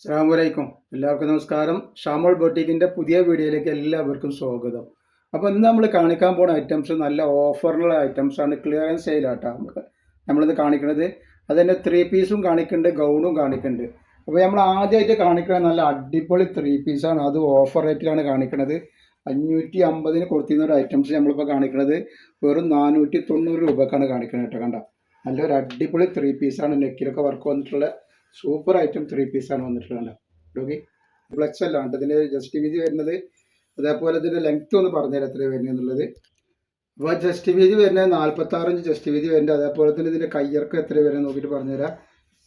അസ്സലാമു അലൈക്കും. എല്ലാവർക്കും നമസ്കാരം. ഷാമോൾ ബൊട്ടീക്കിൻ്റെ പുതിയ വീഡിയോയിലേക്ക് എല്ലാവർക്കും സ്വാഗതം. അപ്പോൾ ഇന്ന് നമ്മൾ കാണിക്കാൻ പോകുന്ന ഐറ്റംസ് നല്ല ഓഫറിലുള്ള ഐറ്റംസാണ്. ക്ലിയറൻസ് സെയിലാട്ടോ നമ്മളിത് കാണിക്കുന്നത്. അതുതന്നെ 3 പീസും കാണിക്കുന്നുണ്ട്, ഗൗണും കാണിക്കുന്നുണ്ട്. അപ്പോൾ നമ്മൾ ആദ്യമായിട്ട് കാണിക്കുന്നത് നല്ല അടിപൊളി 3 പീസാണ്. അത് ഓഫർ റേറ്റിലാണ് കാണിക്കുന്നത്. 550 കൊടുത്തിരുന്ന ഒരു ഐറ്റംസ് നമ്മളിപ്പോൾ കാണിക്കുന്നത് വെറും 490 രൂപക്കാണ് കാണിക്കുന്നത് കേട്ടോ. കണ്ട നല്ലൊരു അടിപൊളി 3 പീസാണ്. നെക്കിലൊക്കെ വർക്ക് വന്നിട്ടുള്ള സൂപ്പർ ഐറ്റം 3 പീസാണ് വന്നിട്ടുള്ളത്. ഓക്കെ, ഫ്ലെക്സ് അല്ല ഇതിൻ്റെ ജസ്റ്റ് വീതി വരുന്നത്. അതേപോലെ ഇതിൻ്റെ ലെങ്ത്ത് ഒന്ന് പറഞ്ഞുതരാം എത്ര വരുന്നത് എന്നുള്ളത്. അപ്പോൾ ജസ്റ്റ് വീതി വരുന്നത് 46 ഇഞ്ച് ജസ്റ്റ് വീതി വരുന്നത്. അതേപോലെ തന്നെ ഇതിൻ്റെ കയ്യിറക്കം എത്ര വരുന്നത് നോക്കിയിട്ട് പറഞ്ഞുതരാം.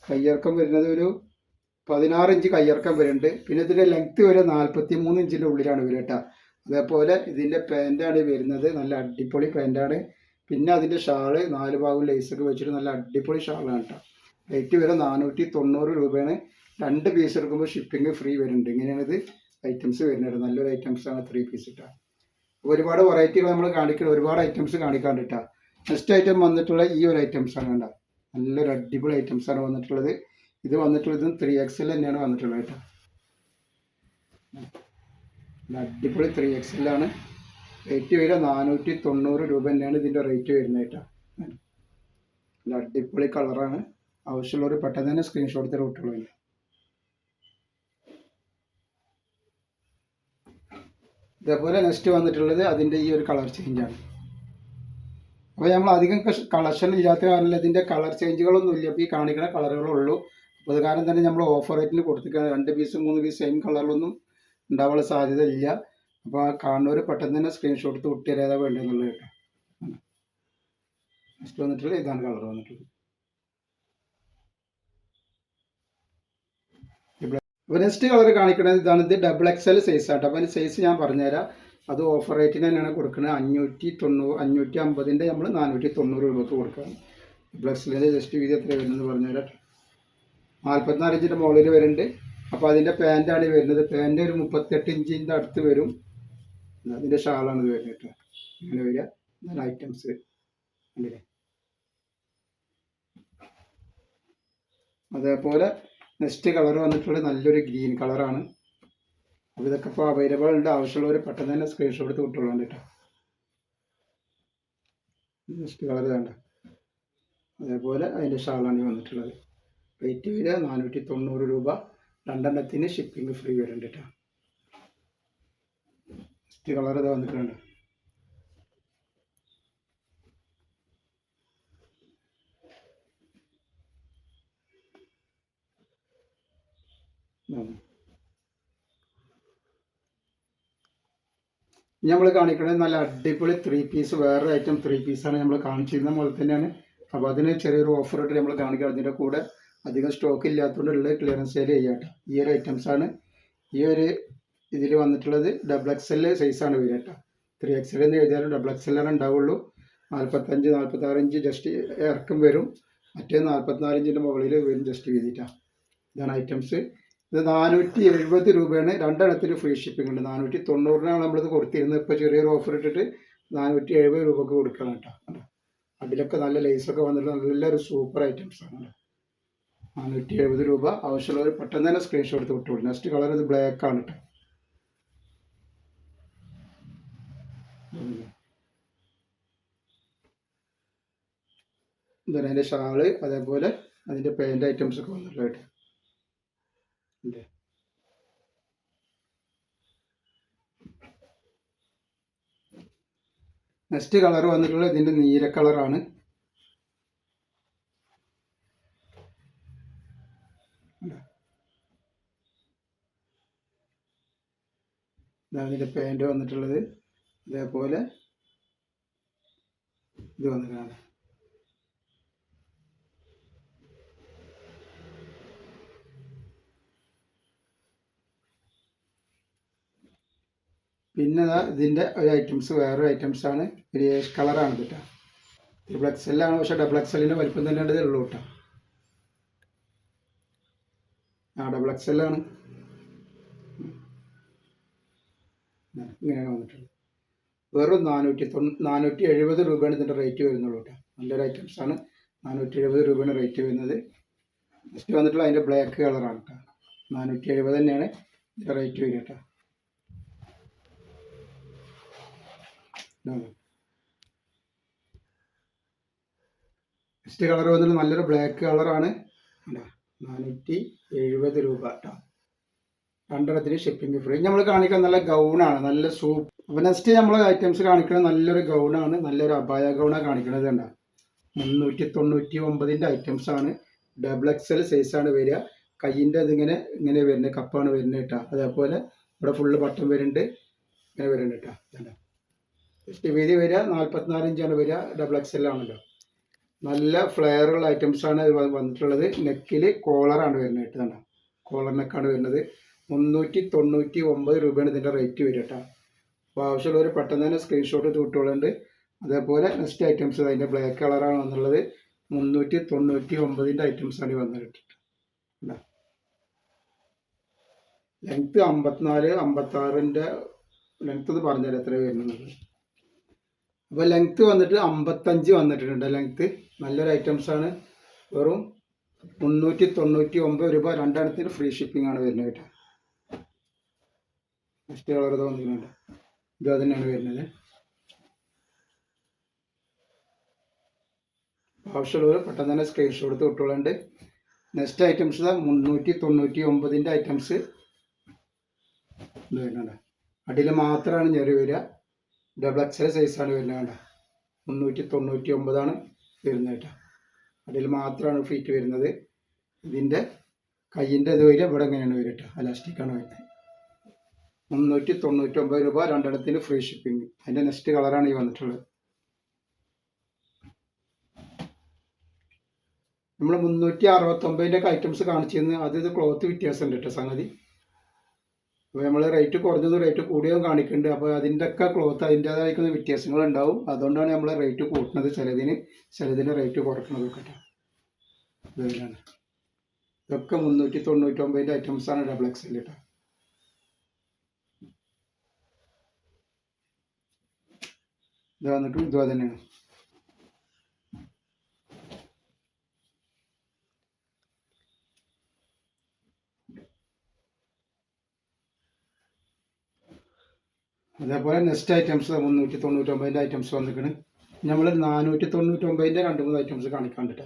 കയ്യിറക്കം വരുന്നത് ഒരു 16 ഇഞ്ച് കയ്യിറക്കം വരുന്നുണ്ട്. പിന്നെ ഇതിൻ്റെ ലെങ്ത്ത് വരെ 43 ഇഞ്ചിൻ്റെ ഉള്ളിലാണ് വരിക കേട്ടോ. അതേപോലെ ഇതിൻ്റെ പാൻറ്റാണ് വരുന്നത്. നല്ല അടിപൊളി പാൻറ്റാണ്. പിന്നെ അതിൻ്റെ ഷാള് 4 ഭാഗം ലേസൊക്കെ വെച്ചിട്ട് നല്ല അടിപൊളി ഷാളാണ് കേട്ടോ. റേറ്റ് വരെ 490 രൂപയാണ്. 2 പീസ് എടുക്കുമ്പോൾ ഷിപ്പിംഗ് ഫ്രീ വരുന്നുണ്ട്. ഇങ്ങനെയാണ് ഇത് ഐറ്റംസ് വരുന്നത്. നല്ലൊരു ഐറ്റംസാണ് 3 പീസ് ഇട്ടാ. ഒരുപാട് വെറൈറ്റികൾ നമ്മൾ കാണിക്കുന്നത്, ഒരുപാട് ഐറ്റംസ് കാണിക്കാണ്ട് ഇട്ടാ. നെക്സ്റ്റ് ഐറ്റം വന്നിട്ടുള്ള ഈ ഒരു ഐറ്റംസാണ് കണ്ട. നല്ലൊരു അടിപൊളി ഐറ്റംസാണ് വന്നിട്ടുള്ളത്. ഇത് വന്നിട്ടുള്ളത് 3XL തന്നെയാണ് വന്നിട്ടുള്ളത് കേട്ടോ. അടിപൊളി 3XL ആണ്. റേറ്റ് വരെ 490 രൂപ തന്നെയാണ് ഇതിൻ്റെ റേറ്റ് വരുന്നത് കേട്ടോ. നല്ല അടിപൊളി കളറാണ്. ആവശ്യമുള്ളവർ പെട്ടെന്ന് തന്നെ സ്ക്രീൻഷോട്ട് തരാൻ വിട്ടുള്ളൂ. ഇതേപോലെ നെക്സ്റ്റ് വന്നിട്ടുള്ളത് അതിൻ്റെ ഈ ഒരു കളർ ചേഞ്ചാണ്. അപ്പോൾ നമ്മൾ അധികം കളക്ഷൻ ഇല്ലാത്ത കാരണം ഇതിൻ്റെ കളർ ചേഞ്ചുകളൊന്നും ഇല്ല. അപ്പോൾ ഈ കാണിക്കുന്ന കളറുകളുള്ളൂ. അപ്പോൾ അത് കാരണം തന്നെ നമ്മൾ ഓഫർ റേറ്റിന് കൊടുത്തിരിക്കുകയാണ്. 2 പീസ് 3 പീസ് സെയിം കളറിലൊന്നും ഉണ്ടാവാനുള്ള സാധ്യത ഇല്ല. അപ്പോൾ ആ കാണുന്നവർ പെട്ടെന്ന് തന്നെ സ്ക്രീൻഷോട്ട് എടുത്ത് വിട്ടുതരാതെ വേണ്ടതെന്നുള്ളത് കേട്ടോ. നെക്സ്റ്റ് വന്നിട്ടുള്ളത് ഇതാണ് കളർ വന്നിട്ടുള്ളത്. അപ്പോൾ നെക്സ്റ്റ് കളർ കാണിക്കുന്നത് ഇതാണ്. ഇത് XXL സൈസ് ആട്ടോ. അപ്പോൾ അതിന് സൈസ് ഞാൻ പറഞ്ഞുതരാം. അത് ഓഫർ റേറ്റിന് തന്നെയാണ് കൊടുക്കുന്നത്. 550 നമ്മൾ 490 രൂപക്ക് കൊടുക്കുകയാണ്. XXL ജസ്റ്റ് വീതി എത്ര വരുന്നത് പറഞ്ഞുതരാം. 44 ഇഞ്ചിൻ്റെ മുകളിൽ വരുന്നുണ്ട്. അപ്പോൾ അതിൻ്റെ പാൻറ്റാണ് വരുന്നത്. പാൻറ്റ് ഒരു 38 ഇഞ്ചിൻ്റെ അടുത്ത് വരും. അതിൻ്റെ ഷാളാണ് ഇത് വരുന്നത് കേട്ടോ. അങ്ങനെ വരിക. നല്ല ഐറ്റംസ് അല്ലേ. അതേപോലെ നെക്സ്റ്റ് കളർ വന്നിട്ടുള്ളത് നല്ലൊരു ഗ്രീൻ കളറാണ്. അപ്പോൾ ഇതൊക്കെ ഇപ്പോൾ അവൈലബിൾ ഉണ്ട്. ആവശ്യമുള്ളവർ പെട്ടെന്ന് തന്നെ സ്ക്രീൻഷോട്ട് എടുത്ത് വിട്ടോളാം കേട്ടോ. നെക്സ്റ്റ് കളർ വേണ്ട. അതേപോലെ അതിൻ്റെ ഷാളാണ് വന്നിട്ടുള്ളത്. റേറ്റ് വരിക 490 രൂപ. 2 ഷിപ്പിംഗ് ഫ്രീ വരുന്നുണ്ട് കേട്ടോ. നെക്സ്റ്റ് കളർ ഇത് വന്നിട്ടുണ്ട്. നമ്മൾ കാണിക്കുന്നത് നല്ല അടിപൊളി 3 പീസ് വേറെ ഐറ്റം 3 പീസാണ് നമ്മൾ കാണിച്ചിരുന്ന പോലെ തന്നെയാണ്. അപ്പോൾ അതിന് ചെറിയൊരു ഓഫർ ഇട്ട് നമ്മൾ കാണിക്കുക. അതിൻ്റെ കൂടെ അധികം സ്റ്റോക്ക് ഇല്ലാത്തതുകൊണ്ടുള്ള ക്ലിയറൻസ് സെയിൽ ചെയ്യാട്ടോ. ഈ ഒരു ഐറ്റംസാണ് ഈ ഒരു ഇതിൽ വന്നിട്ടുള്ളത്. XXL സൈസാണ് വരിക കേട്ടോ. 3XL എന്ന് എഴുതിയാലും XXL ആണ് ഉണ്ടാവുള്ളൂ. 45 46 ഇഞ്ച് ജസ്റ്റ് ഇറക്കം വരും. മറ്റേ 44 ഇഞ്ചിൻ്റെ മുകളിൽ വരും ജസ്റ്റ് വീതിയിട്ടാണ്. ഇതാണ് ഐറ്റംസ്. ഇത് 470 രൂപയാണ്. 2 ഫ്രീ ഷിപ്പിംഗ് ഉണ്ട്. 490 നമ്മളിത് കൊടുത്തിരുന്നത്. ഇപ്പോൾ ചെറിയൊരു ഓഫർ ഇട്ടിട്ട് 470 രൂപക്ക് കൊടുക്കണം കേട്ടോ. അതിലൊക്കെ നല്ല ലേസൊക്കെ വന്നിട്ട് നല്ലൊരു സൂപ്പർ ഐറ്റംസാണ്. 470 രൂപ. ആവശ്യമുള്ളവർ പെട്ടെന്ന് തന്നെ സ്ക്രീൻഷോട്ട് എടുത്ത് വിട്ടോളൂ. നെക്സ്റ്റ് കളർ ഇത് ബ്ലാക്ക് ആണ് കേട്ടോ. ഇതാണ് അതിൻ്റെ ഷാള്. അതേപോലെ അതിൻ്റെ പാൻറ് ഐറ്റംസ് ഒക്കെ വന്നിട്ടുള്ളത് കേട്ടോ. നെക്സ്റ്റ് കളർ വന്നിട്ടുള്ളത് ഇതിൻ്റെ നീല കളറാണ്. ഇതാണ് ഇതിൻ്റെ പാൻറ് വന്നിട്ടുള്ളത്. അതേപോലെ ഇത് വന്നിട്ടാണ്. പിന്നെ ഇതിൻ്റെ ഒരു ഐറ്റംസ് വേറൊരു ഐറ്റംസാണ്. ഒരു ഏഷ് കളറാണ് കേട്ടോ. XXL ആണ്. പക്ഷേ XXLൻ്റെ വലിപ്പം തന്നെ ഉള്ളൂ കേട്ടോ. XXL ആണ്. ഇങ്ങനെയാണ് വന്നിട്ടുള്ളത്. വെറും 470 രൂപയാണ് ഇതിൻ്റെ റേറ്റ് വരുന്നുള്ളൂ കേട്ടോ. നല്ലൊരു ഐറ്റംസാണ്. 470 രൂപയാണ് റേറ്റ് വരുന്നത്. നെക്സ്റ്റ് വന്നിട്ടുള്ള അതിൻ്റെ ബ്ലാക്ക് കളറാണ് കേട്ടോ. 470 തന്നെയാണ് ഇതിൻ്റെ റേറ്റ് വരിക കേട്ടോ. നെക്സ്റ്റ് കളർ വന്നിട്ട് നല്ലൊരു ബ്ലാക്ക് കളറാണ്. 470 രൂപ കേട്ടോ. രണ്ടെണ്ണത്തിന് ഷിപ്പിംഗ് ഫ്രീ. നമ്മൾ കാണിക്കാൻ നല്ല ഗൗണാണ്, നല്ല സൂപ്പ്. അപ്പോൾ നെക്സ്റ്റ് നമ്മൾ ഐറ്റംസ് കാണിക്കുന്നത് നല്ലൊരു ഗൗണാണ്, നല്ലൊരു അബായ ഗൗണാണ് കാണിക്കുന്നത്. കണ്ട 399 ഐറ്റംസാണ്. XXL സൈസാണ് വരിക. കയ്യിൻ്റെ ഇതിങ്ങനെ ഇങ്ങനെ വരുന്നത്, കപ്പാണ് വരുന്നത് കേട്ടോ. അതേപോലെ ഇവിടെ ഫുള്ള് ബട്ടൺ വരുന്നുണ്ട്, ഇങ്ങനെ വരുന്നുണ്ട് കേട്ടോ. ജസ്റ്റ് വീതി വരിക 44 ഇഞ്ചാണ് വരിക. XXL ആണല്ലോ. നല്ല ഫ്ലെയറുള്ള ഐറ്റംസാണ് വന്നിട്ടുള്ളത്. നെക്കിൽ കോളറാണ് വരുന്നത് കേട്ടോ. കണ്ടോ, കോളർ നെക്കാണ് വരുന്നത്. 399 രൂപയാണ് ഇതിൻ്റെ റേറ്റ് വരിക കേട്ടോ. അപ്പോൾ ആവശ്യമുള്ളവർ പെട്ടെന്ന് തന്നെ സ്ക്രീൻഷോട്ട് വിട്ടുകൊള്ളുന്നുണ്ട്. അതേപോലെ നെക്സ്റ്റ് ഐറ്റംസ് അതിൻ്റെ ബ്ലാക്ക് കളറാണ് വന്നുള്ളത്. 399 ഐറ്റംസാണ് വന്നിട്ട്. ലെങ്ത്ത് 54, 56 ലെങ്ത്ത് എന്ന് പറഞ്ഞാൽ എത്ര വരുന്നത്. അപ്പോൾ ലെങ്ത്ത് വന്നിട്ട് 55 വന്നിട്ടുണ്ട് ലെങ്ത്ത്. നല്ലൊരു ഐറ്റംസാണ്. വെറും 399 രൂപ. രണ്ടെണ്ണത്തിന് ഫ്രീ ഷിപ്പിംഗ് ആണ് വരുന്നത് കേട്ടോ. നെക്സ്റ്റ് കളർ തോന്നിക്കുന്നുണ്ട്, ഇത് തന്നെയാണ് വരുന്നത്. ആവശ്യമുള്ളവർ പെട്ടെന്ന് തന്നെ സ്ക്രീൻഷോട്ട് എടുത്ത് വിട്ടുകൊള്ളുന്നുണ്ട്. നെക്സ്റ്റ് ഐറ്റംസ് 399 ഐറ്റംസ് ഇത് വരുന്നുണ്ട്. അടിയിൽ മാത്രമാണ് ഞെറി വരിക. XXL സൈസാണ് വരുന്നത്. കണ്ട 399 വരുന്നത് കേട്ടോ. അടിയിൽ മാത്രമാണ് ഫീറ്റ് വരുന്നത്. ഇതിൻ്റെ കയ്യിൻ്റെ ഇത് വരിക ഇവിടെ എങ്ങനെയാണ് വരിക കേട്ടോ. അലാസ്റ്റിക്കാണ് വരുന്നത്. 399 രൂപ. രണ്ടെണ്ണത്തിന് ഫ്രീ ഷിപ്പിംഗ്. അതിൻ്റെ നെക്സ്റ്റ് കളറാണ് ഈ വന്നിട്ടുള്ളത്. നമ്മൾ 369 ഐറ്റംസ് കാണിച്ചിരുന്നു. അത് ഇത് ക്ലോത്ത് വ്യത്യാസമുണ്ട് കേട്ടോ സംഗതി. അപ്പോൾ നമ്മൾ റേറ്റ് കുറഞ്ഞതും റേറ്റ് കൂടിയതും കാണിക്കുന്നുണ്ട്. അപ്പോൾ അതിൻ്റെയൊക്കെ ക്ലോത്ത് അതിൻ്റേതായിരിക്കുന്ന വ്യത്യാസങ്ങളുണ്ടാവും. അതുകൊണ്ടാണ് നമ്മൾ റേറ്റ് കൂട്ടുന്നത്. ചിലതിന് റേറ്റ് കുറക്കുന്നത് കേട്ടോ. ഇതാണ്, ഇതൊക്കെ 399 ഐറ്റംസാണ് XXL കേട്ടോ. ഇത് വന്നിട്ട് ഇത് തന്നെയാണ്. അതേപോലെ നെക്സ്റ്റ് ഐറ്റംസ് 399 ഐറ്റംസ് വന്നിരിക്കണം. നമ്മൾ 499 2-3 ഐറ്റംസ് കാണിക്കാൻ കേട്ടോ.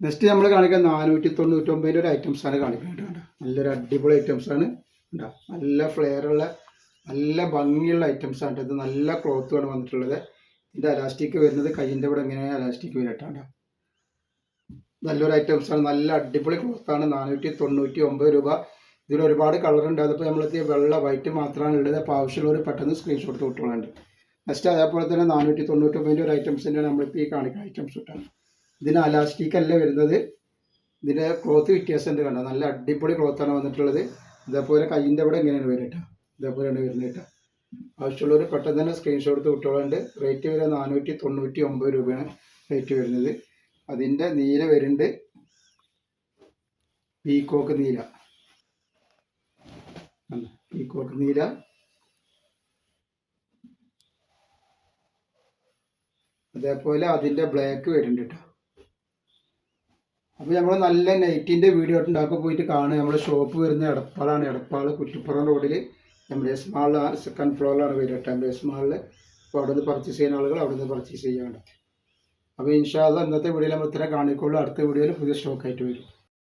നെക്സ്റ്റ് നമ്മൾ കാണിക്കാൻ 499 ഒരു ഐറ്റംസാണ് കാണിക്കുന്നത് കേട്ടോ. നല്ലൊരു അടിപൊളി ഐറ്റംസാണ് കേട്ടോ. നല്ല ഫ്ലെയറുള്ള നല്ല ഭംഗിയുള്ള ഐറ്റംസാണ്. ഇത് നല്ല ക്ലോത്തുമാണ് വന്നിട്ടുള്ളത്. ഇതിൻ്റെ അലാസ്റ്റിക് വരുന്നത് കയ്യിൻ്റെ ഇവിടെ എങ്ങനെയാണ് അലാസ്റ്റിക് വരട്ടാണ്. നല്ലൊരു ഐറ്റംസാണ്. നല്ല അടിപൊളി ക്ലോത്താണ്. 499 രൂപ. ഇതിൽ ഒരുപാട് കളറുണ്ട്. അതിപ്പോൾ നമ്മളെത്തിയ വെള്ള വൈറ്റ് മാത്രമാണ് ഉള്ളത്. അപ്പോൾ ആവശ്യമുള്ളവർ പെട്ടെന്ന് സ്ക്രീൻഷോട്ട് വിട്ടുകൊള്ളുന്നുണ്ട്. നെക്സ്റ്റ് അതേപോലെ തന്നെ 499 ഒരു ഐറ്റംസിൻ്റെ നമ്മളിപ്പോൾ ഈ കാണിക്കുന്ന ഐറ്റംസ് കിട്ടാണ്. ഇതിന് അലാസ്റ്റിക് അല്ല വരുന്നത്. ഇതിൻ്റെ ക്ലോത്ത് വ്യത്യാസമുണ്ട് കണ്ടോ. നല്ല അടിപൊളി ക്ലോത്താണ് വന്നിട്ടുള്ളത്. ഇതേപോലെ കയ്യിൻ്റെ ഇവിടെ എങ്ങനെയാണ് വരിക കേട്ടോ. ഇതേപോലെയാണ് വരുന്നത് കേട്ടോ. ആവശ്യമുള്ളവർ പെട്ടെന്ന് തന്നെ സ്ക്രീൻഷോട്ട് എടുത്ത് വിട്ടുകൊള്ളുന്നുണ്ട്. റേറ്റ് വരെ 499 രൂപയാണ് റേറ്റ് വരുന്നത്. അതിൻ്റെ നീല വരുന്നുണ്ട്, പീക്കോക്ക് നീല. പീക്കോക്ക് നീല. അതേപോലെ അതിൻ്റെ ബ്ലാക്ക് വരുന്നുണ്ട് കേട്ടോ. അപ്പോൾ നമ്മൾ നല്ല നൈറ്റിൻ്റെ വീഡിയോ ഉണ്ടാക്കി പോയിട്ട് കാണുക. നമ്മുടെ ഷോപ്പ് വരുന്നത് എടപ്പാളാണ്. എടപ്പാൾ കുറ്റിപ്പുറം റോഡിൽ MDS മാളിൽ സെക്കൻഡ് ഫ്ലോറിലാണ് വരിക കേട്ടോ. MDS മാളിൽ. അപ്പോൾ അവിടെ നിന്ന് പർച്ചേസ് ചെയ്യുന്ന ആളുകൾ അവിടെ നിന്ന് പർച്ചേസ് ചെയ്യാണ്ട്. അപ്പോൾ ഇൻഷാ അല്ലാഹ് ഇന്നത്തെ വീഡിയോയിൽ നമ്മൾ ഇത്ര കാണിക്കുള്ളൂ. അടുത്ത വീഡിയോയിൽ പുതിയ സ്റ്റോക്കായിട്ട് വരും.